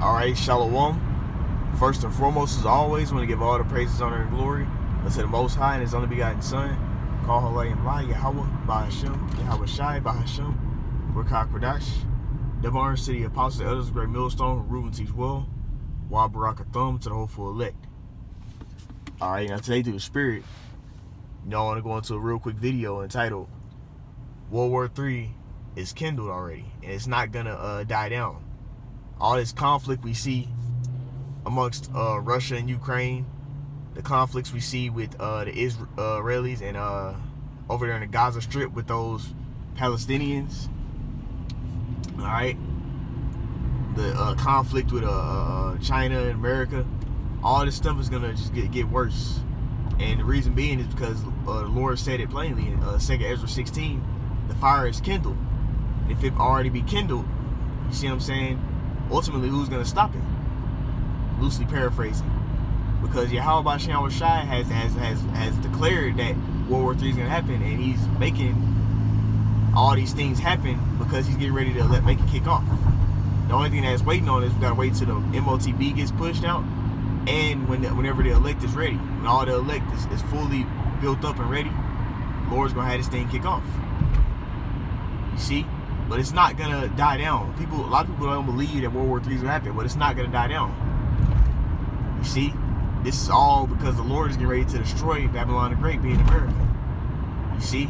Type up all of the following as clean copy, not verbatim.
Alright, Shalom. First and foremost, as always, I want to give all the praises, honor, and glory unto the Most High and His only begotten Son, call Halayim La, Yahweh, Bahashim, Yahweh Shai, Bahashim, Rakak Radash, Devar, City Apostles, the Elders, Great Millstone, Reuben teach well, Wa Barakathum, to the hopeful elect. Alright, now today through the Spirit, I want to go into a real quick video entitled Ww3 is kindled already, and it's not gonna die down. All this conflict we see amongst Russia and Ukraine, the conflicts we see with the Israelis and over there in the Gaza Strip with those Palestinians, all right, the conflict with China and America, all this stuff is gonna just get worse. And the reason being is because the Lord said it plainly in 2 Ezra 16, the fire is kindled. If it already be kindled, you see what I'm saying? Ultimately, who's going to stop it? Loosely paraphrasing. Because Yahweh Shai has declared that World War III is going to happen, and he's making all these things happen because he's getting ready to make it kick off. The only thing that's waiting on is we got to wait till the MOTB gets pushed out, and whenever the elect is ready. When all the elect is fully built up and ready, the Lord's going to have this thing kick off. You see? But it's not gonna die down. A lot of people don't believe that World War III is gonna happen, but it's not gonna die down. You see, this is all because the Lord is getting ready to destroy Babylon the Great, being America. You see,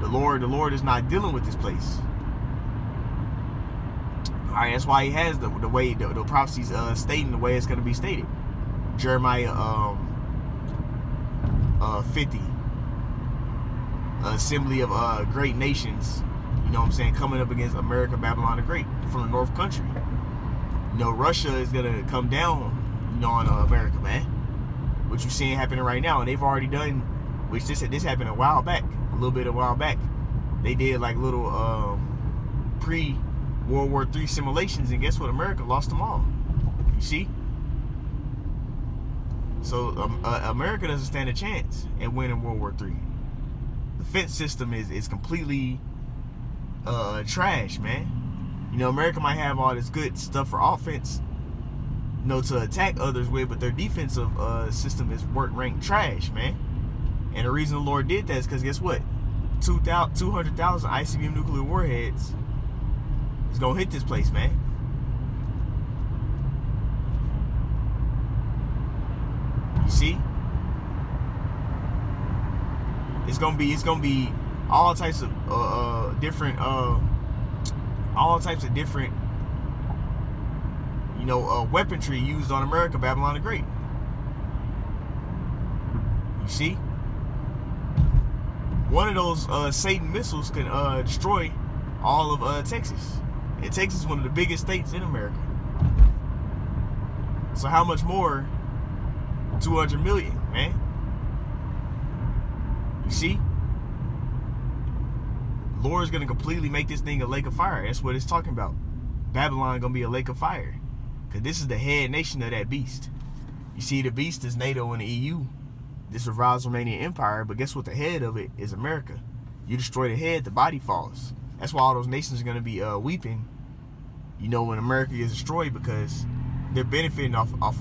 the Lord is not dealing with this place. All right, that's why He has the way the prophecies stating the way it's gonna be stated. Jeremiah 50, assembly of great nations. You know what I'm saying? Coming up against America, Babylon the Great from the North Country. You know, Russia is going to come down, on America, man. What you're seeing happening right now. And they've already done, which this happened a while back. They did like little pre-World War III simulations. And guess what? America lost them all. You see? So America doesn't stand a chance at winning World War III. The fence system is completely trash, man. America might have all this good stuff for offense, to attack others with, but their defensive system is ranked trash, man. And the reason the Lord did that is because guess what? 200,000 ICBM nuclear warheads is gonna hit this place, man. You see? It's gonna be all types of different weaponry used on America, Babylon the Great. You see, one of those Satan missiles can destroy all of Texas, and Texas is one of the biggest states in America. So how much more? 200 million, man. You see, Lord's gonna completely make this thing a lake of fire. That's what it's talking about. Babylon gonna be a lake of fire, because this is the head nation of that beast. You see, the beast is NATO and the EU. This revives Romanian Empire, but guess what? The head of it is America. You destroy the head, the body falls. That's why all those nations are gonna be weeping, when America is destroyed, because they're benefiting off of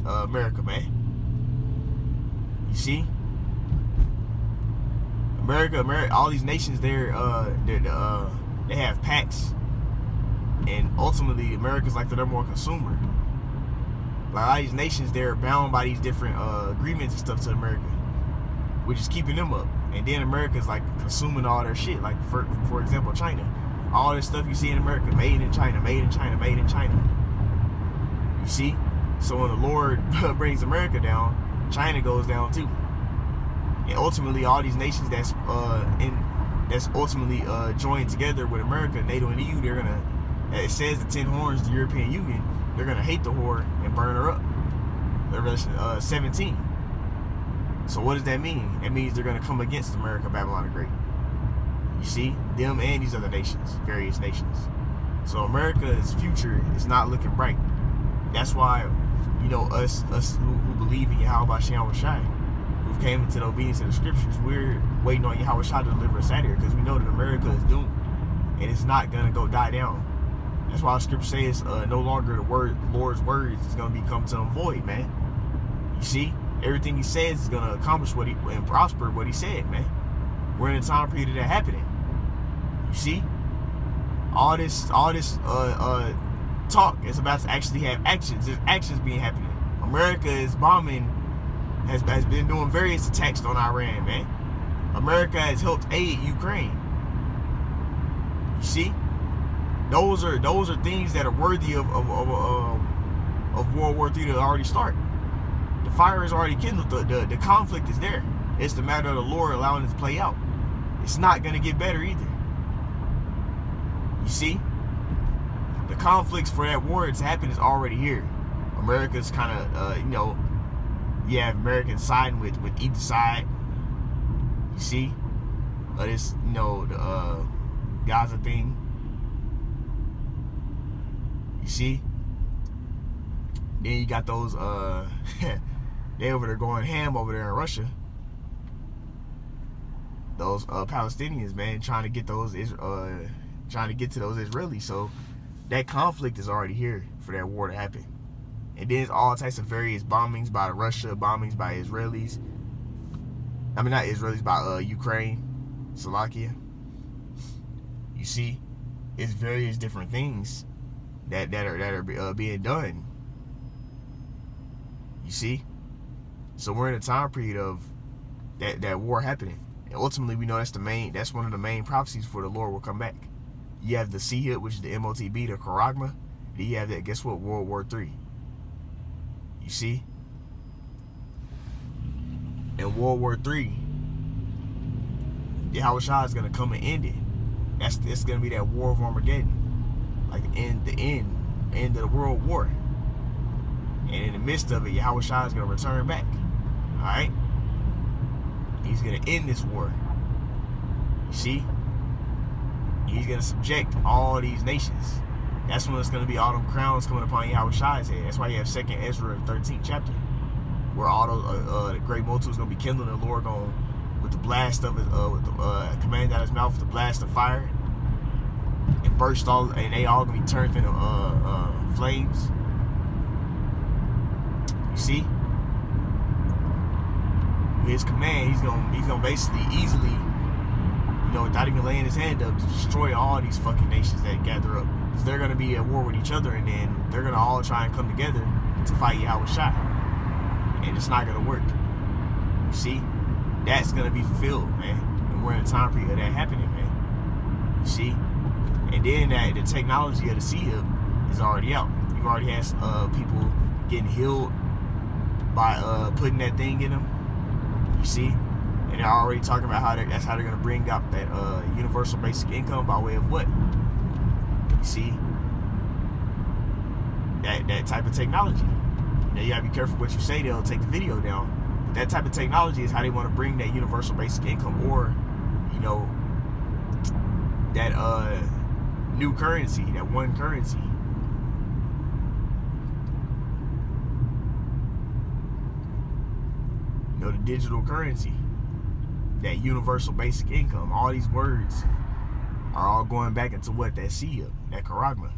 America, man. You see? America, all these nations they have pacts, and ultimately America's like the number one consumer. Like all these nations, they're bound by these different agreements and stuff to America, which is keeping them up. And then America's like consuming all their shit. Like for example, China, all this stuff you see in America, made in China, made in China, made in China. You see, so when the Lord brings America down, China goes down too. And ultimately, all these nations that's ultimately joined together with America, NATO and EU, they're gonna, it says the 10 horns, the European Union, they're gonna hate the whore and burn her up. Revelation 17. So what does that mean? It means they're gonna come against America, Babylon the Great. You see, them and these other nations, various nations. So America's future is not looking bright. That's why, us who believe in Yahweh Shai, who came into the obedience of the scriptures, we're waiting on Yahweh Shai to deliver us out of here, because we know that America is doomed. and it's not gonna go die down. That's why the scripture says no longer the Lord's words is gonna become to him void, man. You see, everything he says is gonna accomplish what he and prosper what he said, man. We're in a time period of that happening. You see, all this talk is about to actually have actions. There's actions being happening. America is bombing, has been doing various attacks on Iran, man. America has helped aid Ukraine. You see, those are things that are worthy of World War III to already start. The fire is already kindled. The conflict is there. It's the matter of the Lord allowing it to play out. It's not going to get better either. You see, the conflicts for that war to happen is already here. America's kind of, you have Americans siding with either side. You see, this, the Gaza thing. You see, then you got those, they over there going ham over there in Russia. Those Palestinians, man, trying to get to those Israelis. So that conflict is already here for that war to happen. And then all types of various bombings by Russia, bombings by Israelis. I mean, not Israelis, by Ukraine, Slovakia. You see, it's various different things that are being done. You see, so we're in a time period of that war happening, and ultimately we know that's one of the main prophecies for the Lord will come back. You have the Sihit, which is the MOTB, the Charagma. Then you have that. Guess what? World War III. You see, in World War III, Yahushua is gonna come and end it. It's gonna be that war of Armageddon, like the end of the world war. And in the midst of it, Yahushua is gonna return back. All right, he's gonna end this war. You see, he's gonna subject all these nations. That's when it's going to be all them crowns coming upon Yahushua's head. That's why you have 2nd Ezra 13th chapter, where all those the great multitude is going to be kindled, and the Lord going with the blast of his with the command out of his mouth, with the blast of fire, and burst all, and they all going to be turned into flames. You see, with his command, he's gonna basically easily, without even laying his hand up, to destroy all these fucking nations that gather up. Because they're going to be at war with each other, and then they're going to all try and come together to fight Yahushua. And it's not going to work. You see? That's going to be fulfilled, man. And we're in a time period of that happening, man. You see? And then the technology of the Sea-Hip is already out. You've already had people getting healed by putting that thing in them. You see? And they're already talking about that's how they're going to bring up that universal basic income by way of what? See, that type of technology. Now you gotta be careful what you say. They'll take the video down. But that type of technology is how they want to bring that universal basic income, or that new currency, that one currency. The digital currency, that universal basic income. All these words are all going back into what? That Sia, that Charagma.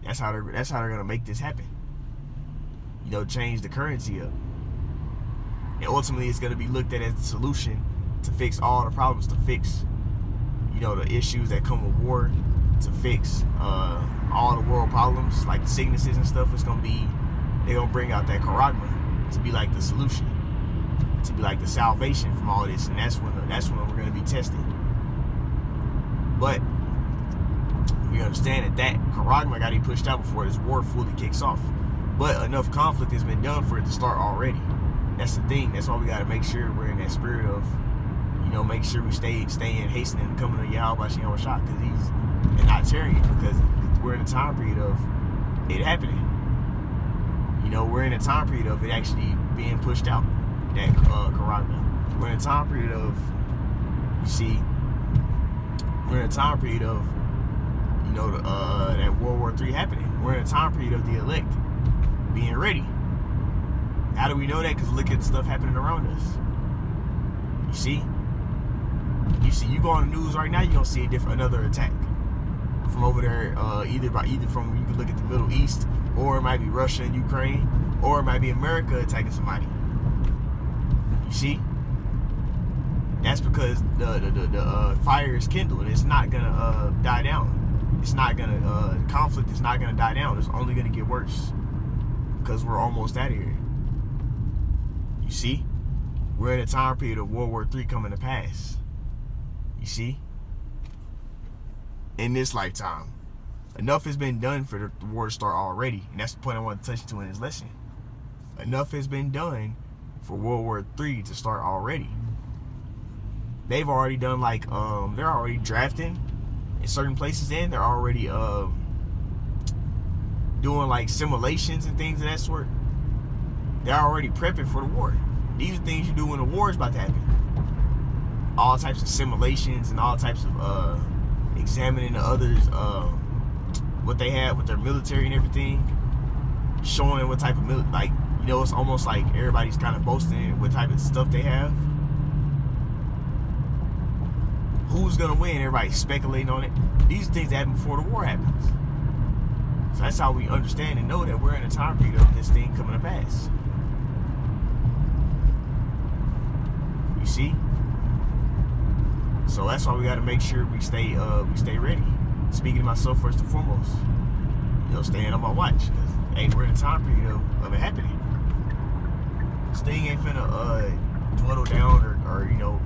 That's how they're gonna make this happen. Change the currency up. And ultimately it's gonna be looked at as the solution to fix all the problems, to fix, the issues that come with war, to fix all the world problems, like the sicknesses and stuff. They're gonna bring out that Charagma to be like the solution, to be like the salvation from all this, and that's when we're gonna be tested. But we understand that Charagma got to be pushed out before this war fully kicks off. But enough conflict has been done for it to start already. That's the thing. That's why we got to make sure we're in that spirit of, make sure we stay in hastening the coming of Yahweh Shah, because he's and not tarrying, because we're in a time period of it happening. We're in a time period of it actually being pushed out, that Charagma. We're in a time period of, we're in a time period of, that World War III happening. We're in a time period of the elect being ready. How do we know that? Because look at the stuff happening around us. You see? You go on the news right now, you're gonna see another attack from over there, either from, you can look at the Middle East, or it might be Russia and Ukraine, or it might be America attacking somebody. You see? That's because the fire is kindled and it's not gonna die down. It's not gonna conflict is not gonna die down. It's only gonna get worse because we're almost out of here. You see? We're in a time period of World War III coming to pass. You see? In this lifetime. Enough has been done for the war to start already. And that's the point I want to touch to in this lesson. Enough has been done for World War III to start already. They've already done they're already drafting in certain places, and they're already doing like simulations and things of that sort. They're already prepping for the war. These are things you do when the war is about to happen. All types of simulations and all types of examining the others, what they have with their military and everything, showing what type of it's almost like everybody's kind of boasting what type of stuff they have. Who's gonna win? Everybody's speculating on it. These things happen before the war happens. So that's how we understand and know that we're in a time period of this thing coming to pass. You see? So that's why we gotta make sure we stay ready. Speaking to myself first and foremost. Staying on my watch. Because, hey, we're in a time period of it happening. This thing ain't finna dwindle down or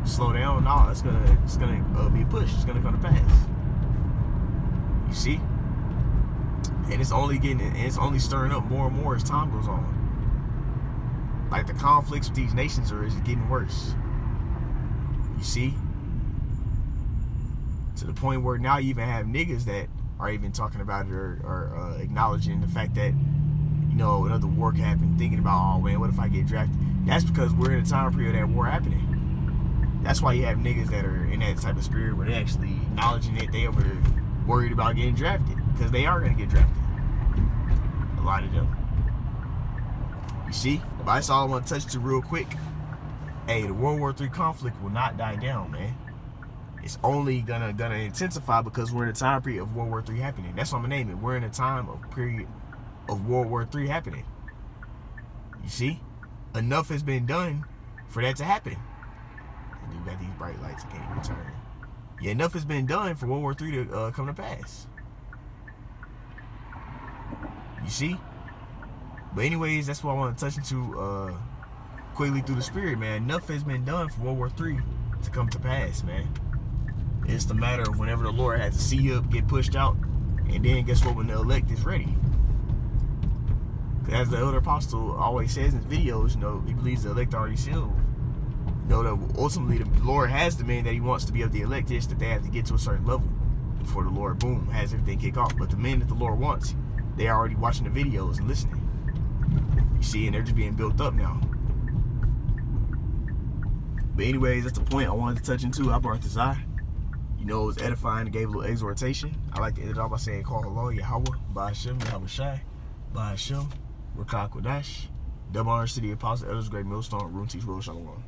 slow down. No, it's gonna be a push. It's gonna come to pass. You see? And it's only stirring up more and more as time goes on. Like the conflicts with these nations is getting worse. You see? To the point where now you even have niggas that are even talking about it or acknowledging the fact that another war can happen, thinking about, oh man, what if I get drafted? That's because we're in a time period of that war happening. That's why you have niggas that are in that type of spirit where they actually acknowledging it. They over there worried about getting drafted because they are going to get drafted. A lot of them. You see? But that's all I want to touch to real quick. Hey, the World War III conflict will not die down, man. It's only gonna intensify because we're in a time period of World War III happening. That's what I'm gonna name it. We're in a period of World War III happening. You see? Enough has been done for that to happen. And you got these bright lights, I can't even turn. Yeah, enough has been done for World War III to come to pass. You see? But anyways, that's what I want to touch into quickly through the spirit, man. Enough has been done for World War III to come to pass, man. It's the matter of whenever the Lord has to see up, get pushed out, and then guess what? When the elect is ready. Because as the elder apostle always says in his videos, he believes the elect are already sealed. That ultimately the Lord has the men that he wants to be of the elect, is that they have to get to a certain level before the Lord, boom, has everything kick off. But the men that the Lord wants, they are already watching the videos and listening. You see, and they're just being built up now. But anyways, that's the point I wanted to touch into. I brought this eye. It was edifying and gave a little exhortation. I like to end it off by saying, call Allah, Yahweh, Bahashem, Yahweh Shai, Bahashem, Rakak Wadash, double honors to the apostles, elders, great millstone, room teach, world, shalom.